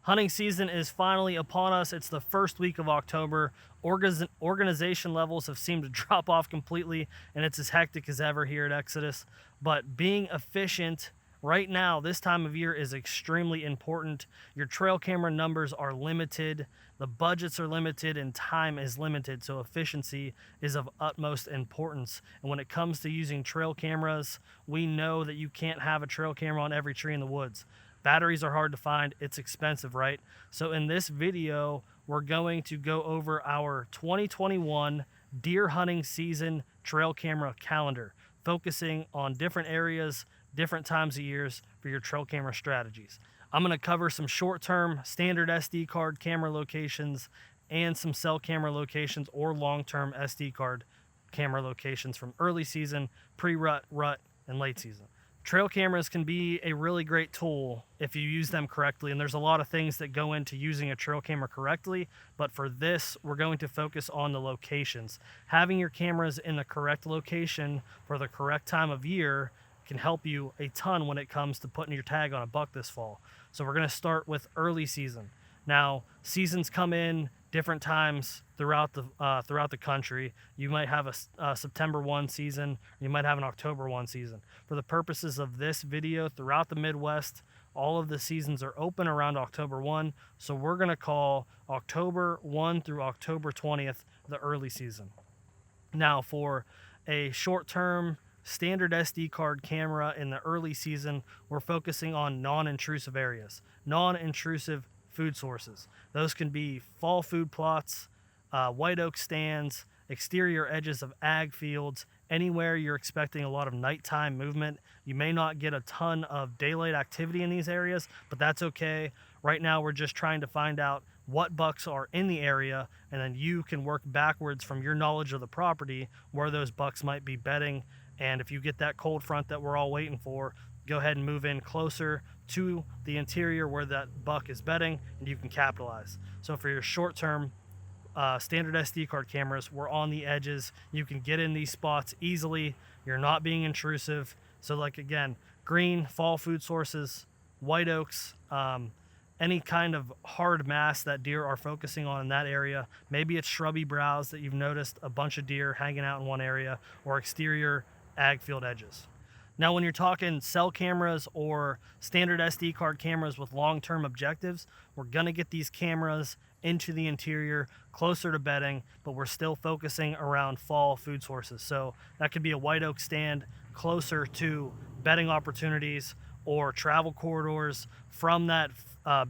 Hunting season is finally upon us. It's the first week of October. Organization levels have seemed to drop off completely, and it's as hectic as ever here at Exodus. But being efficient right now, this time of year, is extremely important. Your trail camera numbers are limited, the budgets are limited, and time is limited. So efficiency is of utmost importance. And when it comes to using trail cameras, we know that you can't have a trail camera on every tree in the woods. Batteries are hard to find. It's expensive, right? So in this video, we're going to go over our 2021 deer hunting season trail camera calendar, focusing on different areas, different times of years for your trail camera strategies. I'm going to cover some short-term standard SD card camera locations and some cell camera locations or long-term SD card camera locations from early season, pre-rut, rut, and late season. Trail cameras can be a really great tool if you use them correctly, and there's a lot of things that go into using a trail camera correctly, but for this, we're going to focus on the locations. Having your cameras in the correct location for the correct time of year can help you a ton when it comes to putting your tag on a buck this fall. So we're going to start with early season. Now, seasons come in different times throughout the country. You might have a September 1 season, you might have an October 1 season. For the purposes of this video, throughout the Midwest, all of the seasons are open around October 1, so we're going to call October 1 through October 20th the early season. Now, for a short-term standard SD card camera in the early season, we're focusing on non-intrusive areas, non-intrusive food sources. Those can be fall food plots, white oak stands, exterior edges of ag fields, anywhere you're expecting a lot of nighttime movement. You may not get a ton of daylight activity in these areas, but that's okay. Right now, we're just trying to find out what bucks are in the area, and then you can work backwards from your knowledge of the property where those bucks might be bedding. And if you get that cold front that we're all waiting for, go ahead and move in closer to the interior where that buck is bedding, and you can capitalize. So for your short-term standard SD card cameras, we're on the edges. You can get in these spots easily. You're not being intrusive. So like, again, green fall food sources, white oaks, any kind of hard mass that deer are focusing on in that area. Maybe it's shrubby browse that you've noticed a bunch of deer hanging out in one area, or exterior ag field edges. Now, when you're talking cell cameras or standard SD card cameras with long-term objectives, we're going to get these cameras into the interior, closer to bedding, but we're still focusing around fall food sources. So that could be a white oak stand closer to bedding opportunities or travel corridors from that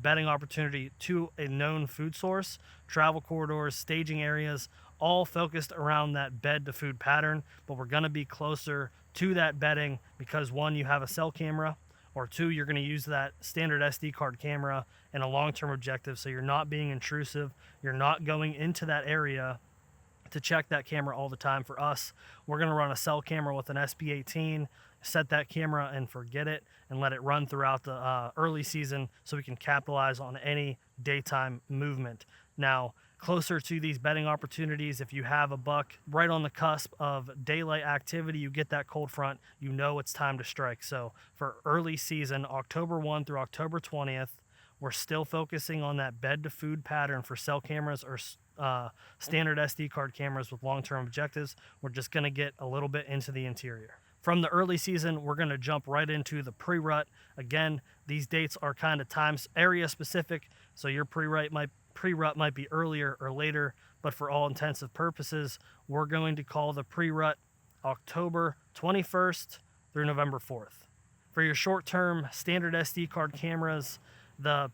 bedding opportunity to a known food source, travel corridors, staging areas, all focused around that bed to food pattern. But we're going to be closer to that bedding because, one, you have a cell camera, or two, you're going to use that standard SD card camera in a long-term objective, so you're not being intrusive. You're not going into that area to check that camera all the time. For us, we're going to run a cell camera with an SB18, set that camera and forget it, and let it run throughout the early season so we can capitalize on any daytime movement. Now, closer to these bedding opportunities, if you have a buck right on the cusp of daylight activity, you get that cold front, you know it's time to strike. So for early season, October 1 through October 20th, we're still focusing on that bed to food pattern for cell cameras or standard SD card cameras with long-term objectives. We're just going to get a little bit into the interior. From the early season, we're going to jump right into the pre-rut. Again, these dates are kind of area specific, so your pre-rut might be earlier or later, but for all intensive purposes, we're going to call the pre-rut October 21st through November 4th. For your short-term standard SD card cameras, the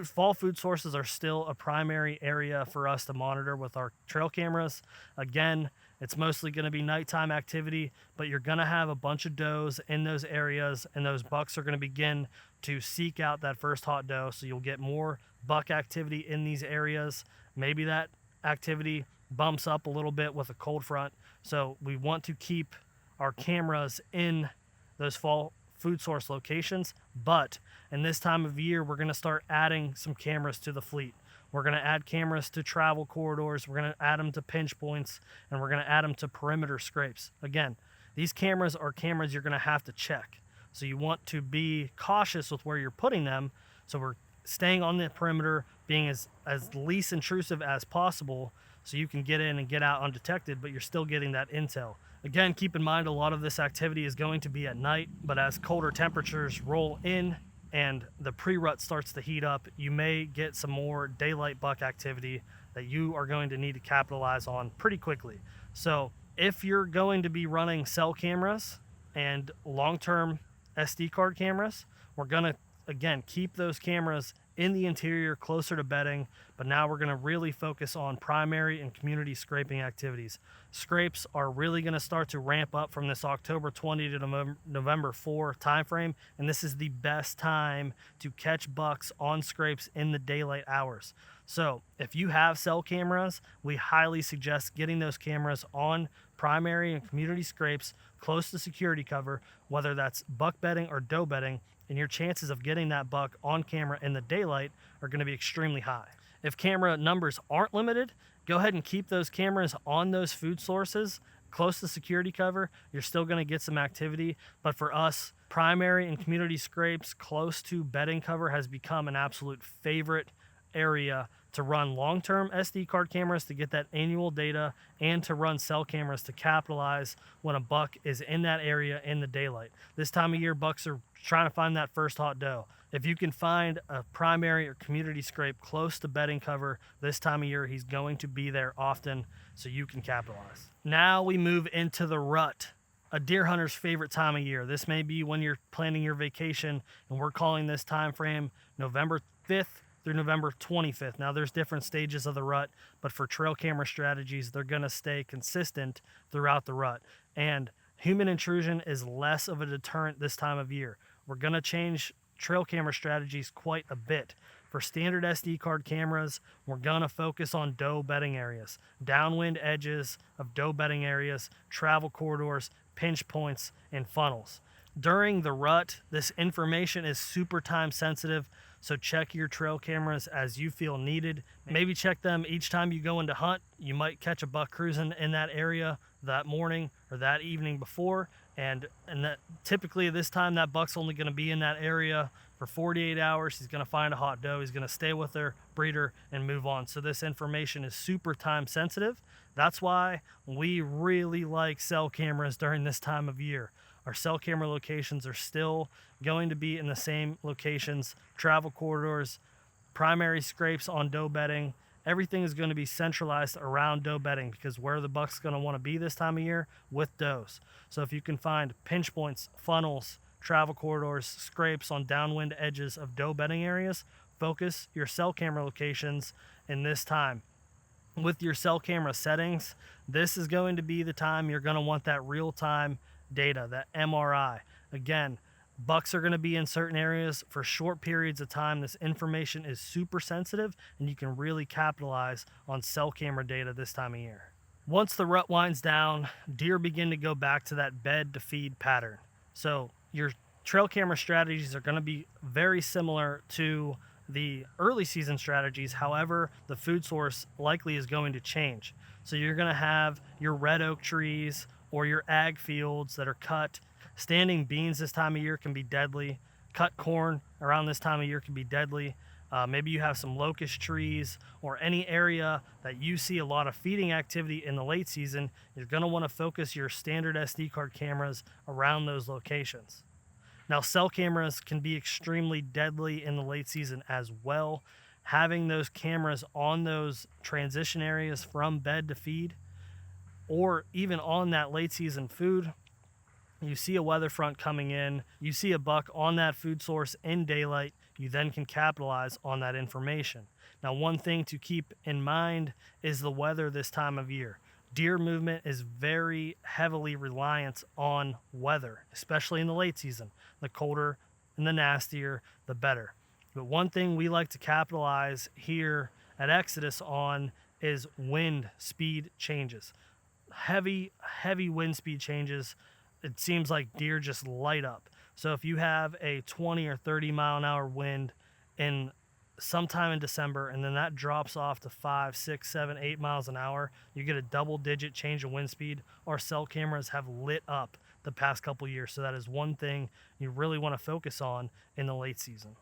fall food sources are still a primary area for us to monitor with our trail cameras. Again, it's mostly going to be nighttime activity, but you're going to have a bunch of does in those areas, and those bucks are going to begin to seek out that first hot doe, so you'll get more buck activity in these areas. Maybe that activity bumps up a little bit with a cold front, so we want to keep our cameras in those fall food source locations. But in this time of year, we're going to start adding some cameras to the fleet. We're going to add cameras to travel corridors, we're going to add them to pinch points, and we're going to add them to perimeter scrapes. Again, these cameras are cameras you're going to have to check, so you want to be cautious with where you're putting them. So we're staying on the perimeter, being as least intrusive as possible so you can get in and get out undetected, but you're still getting that intel. Again, keep in mind a lot of this activity is going to be at night, but as colder temperatures roll in and the pre-rut starts to heat up, you may get some more daylight buck activity that you are going to need to capitalize on pretty quickly. So if you're going to be running cell cameras and long-term SD card cameras, we're gonna, again, keep those cameras in the interior closer to bedding, but now we're gonna really focus on primary and community scraping activities. Scrapes are really gonna start to ramp up from this October 20 to November 4 timeframe, and this is the best time to catch bucks on scrapes in the daylight hours. So if you have cell cameras, we highly suggest getting those cameras on primary and community scrapes close to security cover, whether that's buck bedding or doe bedding, and your chances of getting that buck on camera in the daylight are going to be extremely high. If camera numbers aren't limited, go ahead and keep those cameras on those food sources close to security cover. You're still going to get some activity, but for us, primary and community scrapes close to bedding cover has become an absolute favorite area to run long-term SD card cameras to get that annual data, and to run cell cameras to capitalize when a buck is in that area in the daylight. This time of year, bucks are trying to find that first hot doe. If you can find a primary or community scrape close to bedding cover this time of year, he's going to be there often, so you can capitalize. Now we move into the rut, a deer hunter's favorite time of year. This may be when you're planning your vacation, and we're calling this time frame November 5th through November 25th. Now there's different stages of the rut, but for trail camera strategies, they're gonna stay consistent throughout the rut. And human intrusion is less of a deterrent this time of year. We're gonna change trail camera strategies quite a bit. For standard SD card cameras, we're gonna focus on doe bedding areas, downwind edges of doe bedding areas, travel corridors, pinch points, and funnels. During the rut, this information is super time sensitive, so check your trail cameras as you feel needed. Maybe check them each time you go into hunt. You might catch a buck cruising in that area that morning or that evening before, and that typically this time that buck's only going to be in that area for 48 hours. He's going to find a hot doe, he's going to stay with their breeder and move on. So this information is super time sensitive. That's why we really like cell cameras during this time of year. Our cell camera locations are still going to be in the same locations, travel corridors, primary scrapes on doe bedding. Everything is going to be centralized around doe bedding, because where the buck's going to want to be this time of year with does. So if you can find pinch points, funnels, travel corridors, scrapes on downwind edges of doe bedding areas, focus your cell camera locations in this time. With your cell camera settings, this is going to be the time you're going to want that real-time data, that MRI. Again, bucks are going to be in certain areas for short periods of time. This information is super sensitive, and you can really capitalize on cell camera data this time of year. Once the rut winds down, deer begin to go back to that bed to feed pattern. So your trail camera strategies are going to be very similar to the early season strategies. However, the food source likely is going to change. So you're going to have your red oak trees or your ag fields that are cut. Standing beans this time of year can be deadly. Cut corn around this time of year can be deadly. Maybe you have some locust trees or any area that you see a lot of feeding activity in the late season. You're going to want to focus your standard SD card cameras around those locations. Now, cell cameras can be extremely deadly in the late season as well. Having those cameras on those transition areas from bed to feed, or even on that late season food, you see a weather front coming in, you see a buck on that food source in daylight, you then can capitalize on that information. Now, one thing to keep in mind is the weather this time of year. Deer movement is very heavily reliant on weather, especially in the late season. The colder and the nastier, the better. But one thing we like to capitalize here at Exodus on is wind speed changes. Heavy wind speed changes. It seems like deer just light up. So if you have a 20 or 30 mile an hour wind in sometime in December, and then that drops off to 5, 6, 7, 8 miles an hour, you get a double-digit change in wind speed. Our cell cameras have lit up the past couple years, so that is one thing you really want to focus on in the late season.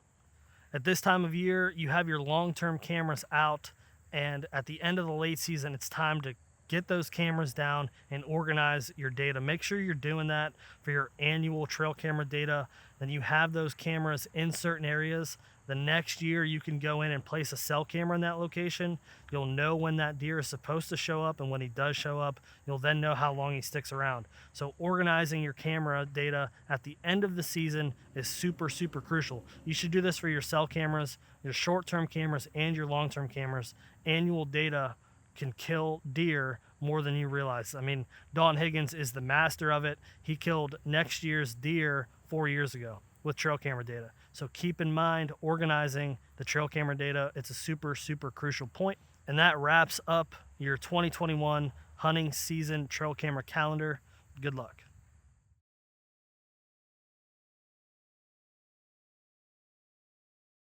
At this time of year, you have your long-term cameras out, and at the end of the late season, it's time to get those cameras down and organize your data. Make sure you're doing that for your annual trail camera data. Then you have those cameras in certain areas. The next year you can go in and place a cell camera in that location. You'll know when that deer is supposed to show up, and when he does show up, you'll then know how long he sticks around. So organizing your camera data at the end of the season is super, super crucial. You should do this for your cell cameras, your short-term cameras, and your long-term cameras. Annual data can kill deer more than you realize. I mean, Don Higgins is the master of it. He killed next year's deer 4 years ago with trail camera data. So keep in mind organizing the trail camera data. It's a super, super crucial point. And that wraps up your 2021 hunting season trail camera calendar. Good luck.